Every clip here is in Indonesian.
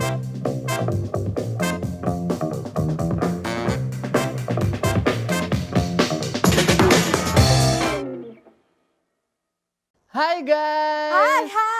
Hai guys. Hai.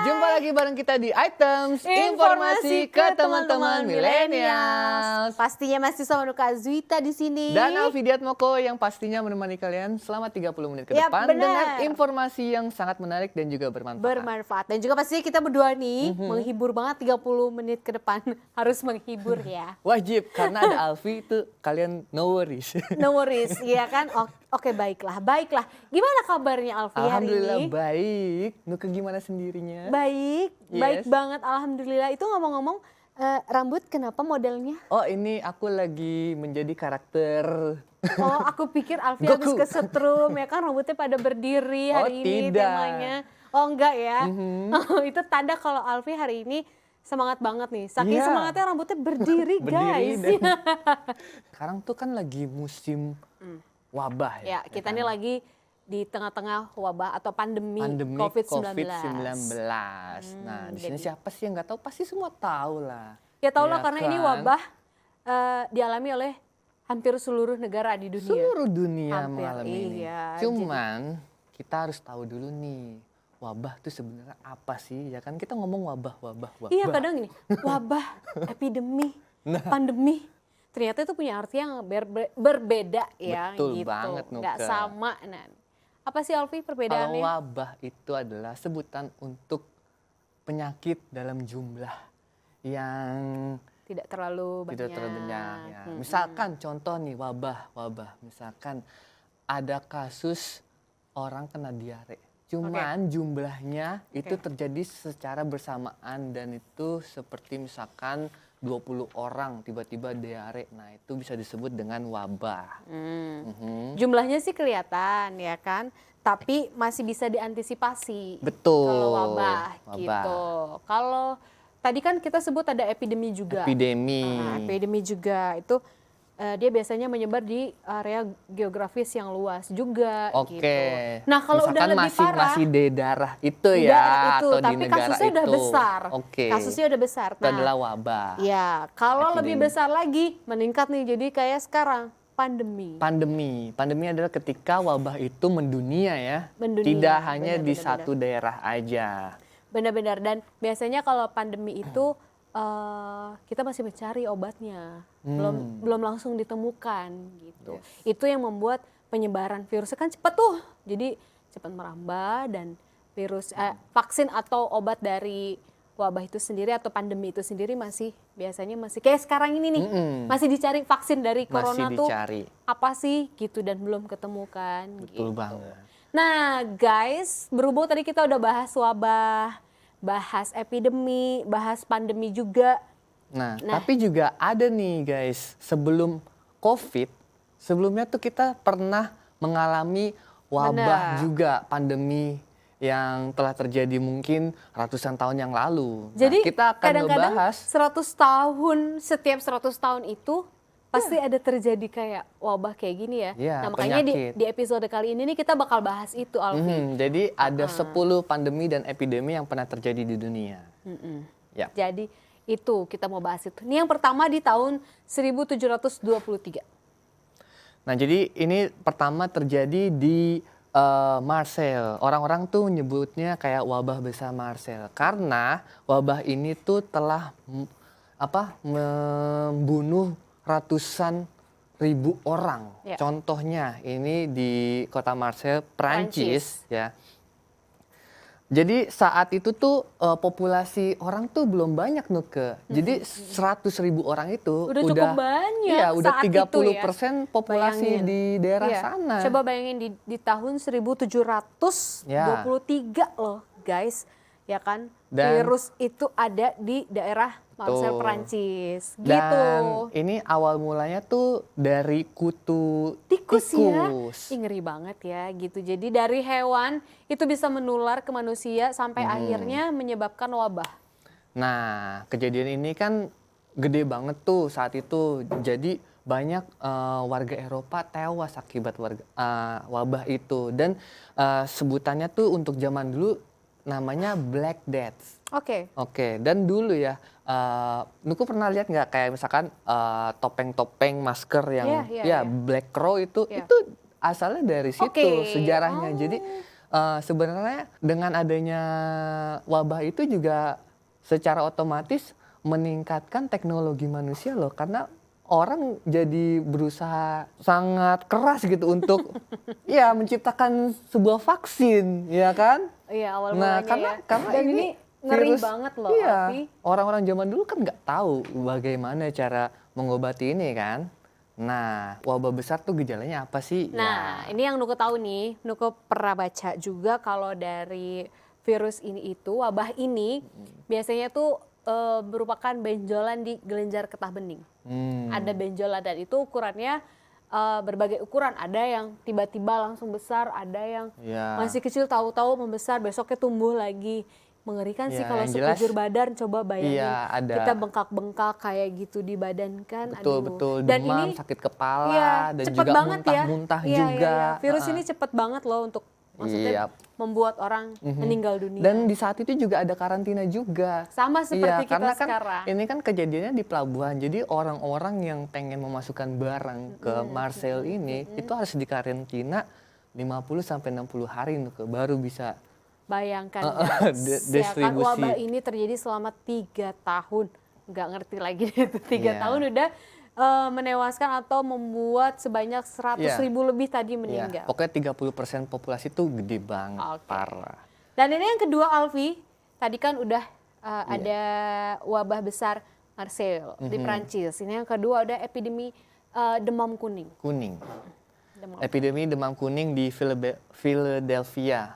Jumpa lagi bareng kita di Items Informasi ke teman-teman milenials. Pastinya masih sama Kak Zuita di sini. Dan Alfi Diatmoko yang pastinya menemani kalian selama 30 menit ke Yap, depan benar. dengan informasi yang sangat menarik dan juga bermanfaat. Dan juga pastinya kita berdua nih menghibur banget 30 menit ke depan. Harus menghibur ya. Wajib, karena ada Alfi itu kalian no worries. No worries, iya kan? Oke, baiklah. Gimana kabarnya Alfi hari Alhamdulillah ini? baik. Nuke gimana sendirinya? Baik, Yes. baik banget alhamdulillah. Itu ngomong-ngomong, rambut kenapa modelnya? Oh, ini aku lagi menjadi karakter. Oh, aku pikir Alfi habis Goku. kesetrum ya kan, rambutnya pada berdiri Oh, hari ini tidak. temanya. Oh enggak ya? Itu tanda kalau Alfi hari ini semangat banget nih. Saking Iya. semangatnya rambutnya berdiri, guys. dan sekarang tuh kan lagi musim wabah Ya, kita kan? nih lagi di tengah-tengah wabah atau pandemi COVID-19. Nah, di sini jadi- siapa sih yang nggak tahu? Pasti semua tahu lah. Ya tau lah Ya karena ini kan? wabah dialami oleh hampir seluruh negara di dunia. Seluruh dunia Hampir, mengalami ini. iya. Cuman kita harus tahu dulu nih, wabah tuh sebenarnya apa sih? Ya kan kita ngomong wabah. Iya kadang gini, wabah, epidemi, Nah. pandemi. Ternyata itu punya arti yang berbeda ya. Betul gitu. banget, Nggak Nuka. sama. Nah, apa sih Alfi Kalau perbedaannya? wabah itu adalah sebutan untuk penyakit dalam jumlah yang Tidak terlalu banyak. tidak terlalu banyak ya. Misalkan contoh nih wabah. Misalkan ada kasus orang kena diare. Cuman jumlahnya itu terjadi secara bersamaan dan itu seperti misalkan 20 orang tiba-tiba diare. Nah, itu bisa disebut dengan wabah. Jumlahnya sih kelihatan ya kan, tapi masih bisa diantisipasi. Betul. Kalau wabah gitu. Kalau tadi kan kita sebut ada epidemi juga. Epidemi. Nah, epidemi juga itu dia biasanya menyebar di area geografis yang luas juga Oke. gitu. Nah, kalau udah Misalkan lebih parah masih di daerah itu di ya daerah itu, atau di tapi negara kasusnya udah itu. besar. Oke. Kasusnya udah besar. Itu adalah wabah. Ya, kalau lebih Epidemi. besar lagi meningkat nih jadi kayak sekarang pandemi. Pandemi adalah ketika wabah itu mendunia ya. Mendunia, Tidak hanya di benar. satu daerah aja. Benar-benar, dan biasanya kalau pandemi itu kita masih mencari obatnya, belum langsung ditemukan gitu. Itu yang membuat penyebaran virusnya kan cepat tuh, jadi cepat merambah dan vaksin atau obat dari wabah itu sendiri atau pandemi itu sendiri biasanya masih kayak sekarang ini nih, masih dicari vaksin dari corona Masih tuh dicari. apa sih gitu dan belum ketemukan. Betul gitu. banget. Nah guys, berhubung tadi kita udah bahas wabah, bahas epidemi, bahas pandemi juga. Nah, tapi juga ada nih guys, sebelum COVID, sebelumnya tuh kita pernah mengalami wabah Benar. juga, pandemi yang telah terjadi mungkin ratusan tahun yang lalu. Jadi nah, kita akan kadang-kadang ngebahas 100 tahun, setiap 100 tahun itu pasti ada terjadi kayak wabah kayak gini ya. Iya, Nah makanya penyakit. di episode kali ini nih kita bakal bahas itu Alfi. Jadi ada 10 pandemi dan epidemi yang pernah terjadi di dunia. Ya. Jadi itu kita mau bahas itu. Ini yang pertama di tahun 1723. Nah, jadi ini pertama terjadi di Marseille. Orang-orang tuh nyebutnya kayak wabah besar Marseille karena wabah ini tuh telah membunuh ratusan ribu orang. Ya. Contohnya ini di kota Marseille, Prancis Prancis. ya. Jadi saat itu tuh populasi orang tuh belum banyak Nuke. Jadi 100.000 orang itu Udah cukup banyak Iya, udah saat itu ya. 30% populasi Bayangin. di daerah Iya. sana. Coba bayangin di tahun 1723 loh guys, ya kan? Dan- virus itu ada di daerah Marseille, Tuh. Prancis. Gitu. Dan ini awal mulanya tuh dari kutu Tikus ya. Ih, ngeri banget ya gitu. Jadi dari hewan itu bisa menular ke manusia sampai akhirnya menyebabkan wabah. Nah, kejadian ini kan gede banget tuh saat itu. Jadi banyak warga Eropa tewas akibat wabah itu. Dan sebutannya tuh untuk zaman dulu namanya Black Death. Oke. Oke, dan dulu ya, Nuku pernah lihat nggak kayak misalkan topeng-topeng masker yang Iya, iya, ya iya. Black Crow itu Iya. asalnya dari situ Oke. sejarahnya. Jadi Oh. sebenarnya dengan adanya wabah itu juga secara otomatis meningkatkan teknologi manusia loh, karena orang jadi berusaha sangat keras gitu untuk ya menciptakan sebuah vaksin, ya kan? Iya, awal Nah, mulanya ya. karena Dan ini ngeri virus, banget loh, iya, Alfi. orang-orang zaman dulu kan nggak tahu bagaimana cara mengobati ini kan. Nah, wabah besar tuh gejalanya apa sih? Nah, Ya, ini yang Nuku tahu nih. Nuku pernah baca juga kalau dari virus ini itu, wabah ini biasanya tuh merupakan benjolan di kelenjar getah bening. Ada benjolan dan itu ukurannya berbagai ukuran. Ada yang tiba-tiba langsung besar, ada yang ya, masih kecil tahu-tahu membesar, besoknya tumbuh lagi. Mengerikan sih ya, kalau yang jelas, sekujur badan, coba bayangin iya kita ada bengkak-bengkak kayak gitu di badan kan, aduh. betul-betul Dan demam, ini sakit kepala, iya, dan cepet juga banget ya. muntah-muntah Iya, iya, juga. iya. Virus Heeh. ini cepet banget loh untuk maksudnya Iya. membuat orang meninggal dunia. Dan di saat itu juga ada karantina juga. Sama seperti Iya, kita karena kan sekarang. ini kan kejadiannya di pelabuhan. Jadi orang-orang yang pengen memasukkan barang ke Marseille ini itu harus dikarantina 50 sampai 60 hari Nuke, baru bisa Bayangkan guys, ya kan distribusi. wabah ini terjadi selama 3 tahun. Nggak ngerti lagi itu 3 Iya. tahun udah menewaskan atau membuat sebanyak 100.000 lebih tadi Iya, meninggal. pokoknya 30% populasi itu gede banget, Oke. parah. Dan ini yang kedua Alfi, tadi kan udah Iya. ada wabah besar Marseille di Prancis. Ini yang kedua ada epidemi demam kuning. Kuning. Demam. Epidemi demam kuning di Philadelphia,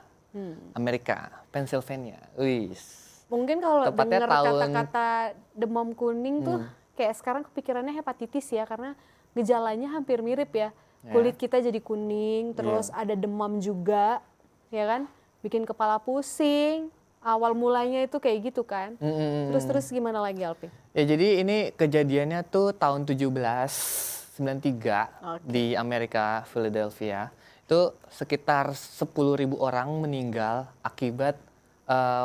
Amerika, Pennsylvania. Wis. Mungkin kalau Tepatnya dengar tahun- kata-kata demam kuning tuh kayak sekarang kepikirannya hepatitis ya, karena gejalanya hampir mirip ya. Kulit kita jadi kuning, terus ada demam juga, ya kan? Bikin kepala pusing. Awal mulanya itu kayak gitu kan. Terus gimana lagi Alpi? Ya jadi ini kejadiannya tuh tahun 1793 di Amerika, Philadelphia. Itu sekitar 10.000 orang meninggal akibat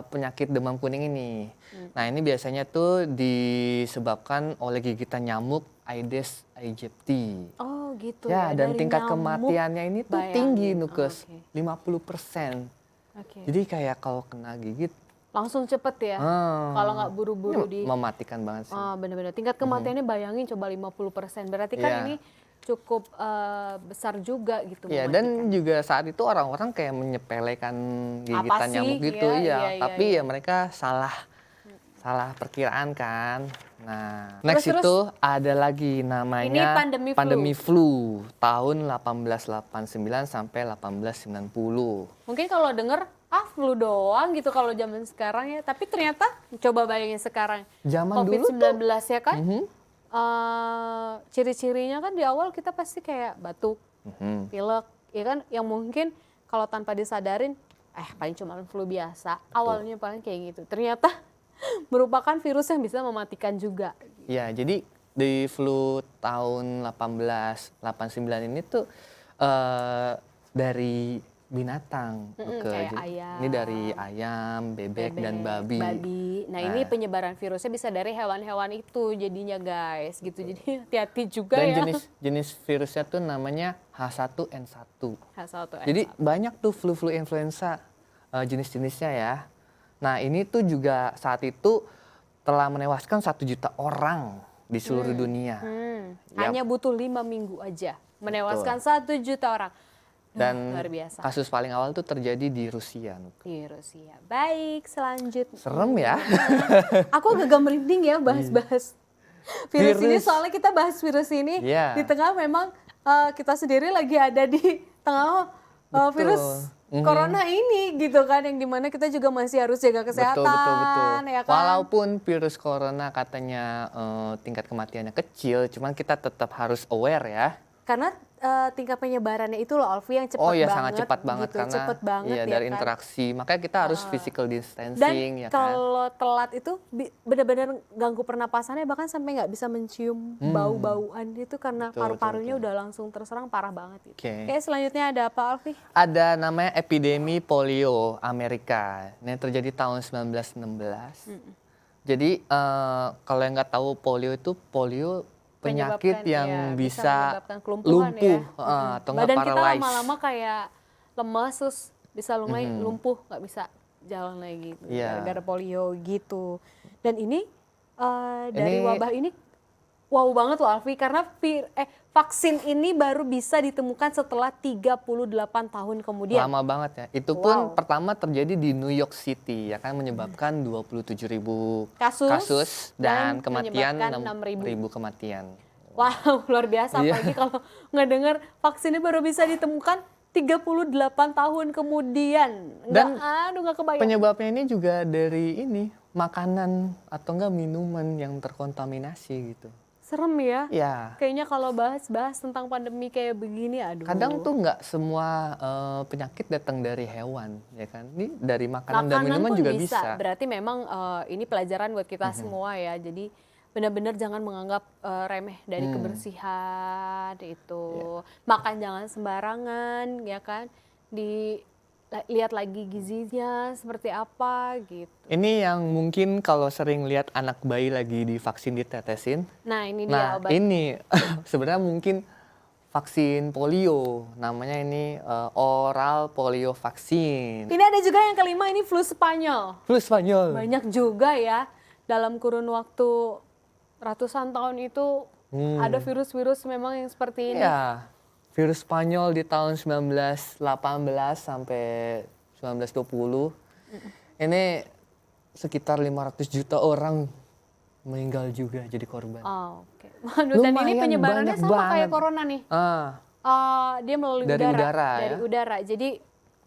penyakit demam kuning ini. Nah ini biasanya tuh disebabkan oleh gigitan nyamuk Aedes aegypti. Oh gitu Ya, dan dari tingkat nyamuk. kematiannya ini tuh Bayangin. tinggi Oh, Nukes, oke. 50%. Oke. Jadi kayak kalau kena gigit, Langsung cepet ya. Kalau nggak buru-buru di mematikan banget sih. bener-bener. Tingkat kematiannya bayangin coba 50%. Berarti kan Iya. ini cukup besar juga gitu. Iya, dan juga saat itu orang-orang kayak menyepelekan gigitan Apa sih? nyamuk gitu, Iya, iya. iya, Tapi iya. ya mereka salah perkiraan kan. Nah, next Terus, itu ada lagi namanya Ini pandemi flu tahun 1889 sampai 1890. Mungkin kalau denger flu doang gitu kalau zaman sekarang ya. Tapi ternyata coba bayangin sekarang. Zaman dulu COVID-19 ya kan. Ciri-cirinya kan di awal kita pasti kayak batuk, pilek, ya kan, yang mungkin kalau tanpa disadarin, paling cuma flu biasa. Awalnya paling kayak gitu. Ternyata merupakan virus yang bisa mematikan juga. Ya, jadi di flu tahun 1889 ini tuh dari binatang. Kayak ayam. Ini dari ayam, bebek, dan babi. Nah, ini penyebaran virusnya bisa dari hewan-hewan itu jadinya guys, gitu. Jadi hati-hati juga Dan ya. jenis virusnya tuh namanya H1N1. H1N1. Jadi banyak tuh flu-flu influenza jenis-jenisnya ya. Nah ini tuh juga saat itu telah menewaskan 1 juta orang di seluruh dunia. Yap. Hanya butuh 5 minggu aja menewaskan 1 juta orang. Dan luar biasa. kasus paling awal tuh terjadi di Rusia. Di Rusia. Baik, selanjutnya. Serem ya. Aku agak merinding ya bahas-bahas virus ini, Virus. soalnya kita bahas virus ini Iya. di tengah memang kita sendiri lagi ada di tengah virus corona ini gitu kan, yang dimana kita juga masih harus jaga kesehatan. Betul. Ya kan? Walaupun virus corona katanya tingkat kematiannya kecil, cuman kita tetap harus aware ya. Karena tingkat penyebarannya itu loh Alfi yang cepat Oh ya banget. sangat cepat banget gitu. karena Cepet banget iya ya dari kan. interaksi. Makanya kita harus physical Dan distancing ya kan. kalau telat itu benar-benar ganggu pernapasannya, bahkan sampai nggak bisa mencium bau-bauan itu karena Betul, paru-parunya betul. udah langsung terserang parah banget gitu. Oke. Oke, selanjutnya ada apa Alfi? Ada namanya epidemi polio Amerika. Ini terjadi tahun 1916. Jadi kalau yang nggak tahu polio itu penyakit Menyebabkan, yang ya, bisa menyebabkan kelumpuhan lumpuh ya. atau nggak Badan kita paralyzed. lama-lama kayak lemes terus bisa lumpuh, nggak bisa jalan lagi gitu, Iya. gara-gara polio gitu. Dan ini dari Ini- wabah ini wow banget loh Alfi, karena vaksin ini baru bisa ditemukan setelah 38 tahun kemudian. Lama banget ya. Itu pun Wow. pertama terjadi di New York City ya kan menyebabkan 27.000 kasus dan kematian menyebabkan 6.000 kematian. Wow, luar biasa. Iya. Apalagi kalau ngedenger vaksinnya baru bisa ditemukan 38 tahun kemudian. Dan Nggak kebayang. Penyebabnya ini juga dari ini makanan atau enggak minuman yang terkontaminasi gitu. Serem ya. Ya. Kayaknya kalau bahas-bahas tentang pandemi kayak begini, aduh. Kadang tuh nggak semua penyakit datang dari hewan, ya kan? Ini dari makanan dan minuman pun juga bisa. Berarti memang ini pelajaran buat kita semua ya. Jadi benar-benar jangan menganggap remeh dari kebersihan itu. Makan jangan sembarangan, ya kan? Lihat lagi gizinya seperti apa gitu. Ini yang mungkin kalau sering lihat anak bayi lagi divaksin ditetesin. Nah, ini dia Nah, obat. ini sebenarnya mungkin vaksin polio. Namanya ini oral polio vaksin. Ini ada juga yang kelima, ini flu Spanyol. Flu Spanyol. Banyak juga ya, dalam kurun waktu ratusan tahun itu ada virus-virus memang yang seperti ini. Iya. Virus Spanyol di tahun 1918 sampai 1920. Ini sekitar 500 juta orang meninggal juga jadi korban. Oh, oke. Waduh, dan ini Lumayan penyebarannya banyak sama kayak banget. corona nih. Dia melalui Dari udara dari ya. udara. Jadi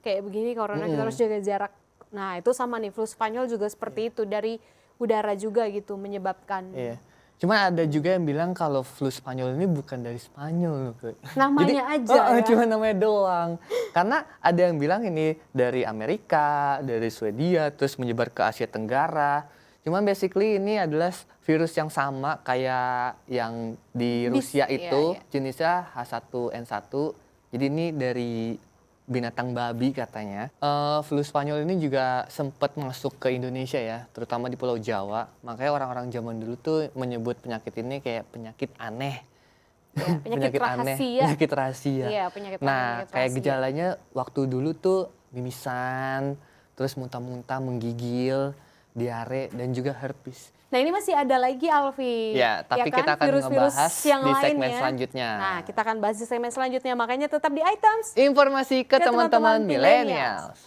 kayak begini corona kita harus jaga jarak. Nah, itu sama nih flu Spanyol juga seperti itu, dari udara juga gitu menyebabkan. Iya. Cuma ada juga yang bilang kalau flu Spanyol ini bukan dari Spanyol. Namanya aja ya. Cuma namanya doang. Karena ada yang bilang ini dari Amerika, dari Swedia, terus menyebar ke Asia Tenggara. Cuman basically ini adalah virus yang sama kayak yang di Rusia itu, iya. jenisnya H1N1. Jadi ini dari binatang babi katanya. Flu Spanyol ini juga sempat masuk ke Indonesia ya, terutama di Pulau Jawa. Makanya orang-orang zaman dulu tuh menyebut penyakit ini kayak penyakit aneh. Ya, penyakit rahasia. Penyakit rahasia. Iya, penyakit Nah, kayak rahasia. gejalanya waktu dulu tuh mimisan, terus muntah-muntah, menggigil, diare, dan juga herpes. Nah, ini masih ada lagi Alfi. Ya, tapi kan? kita akan Virus-virus ngebahas yang di lain segmen ya. selanjutnya. Nah, kita akan bahas di segmen selanjutnya, makanya tetap di Items. Informasi ke Ke teman-teman teman-teman millennials.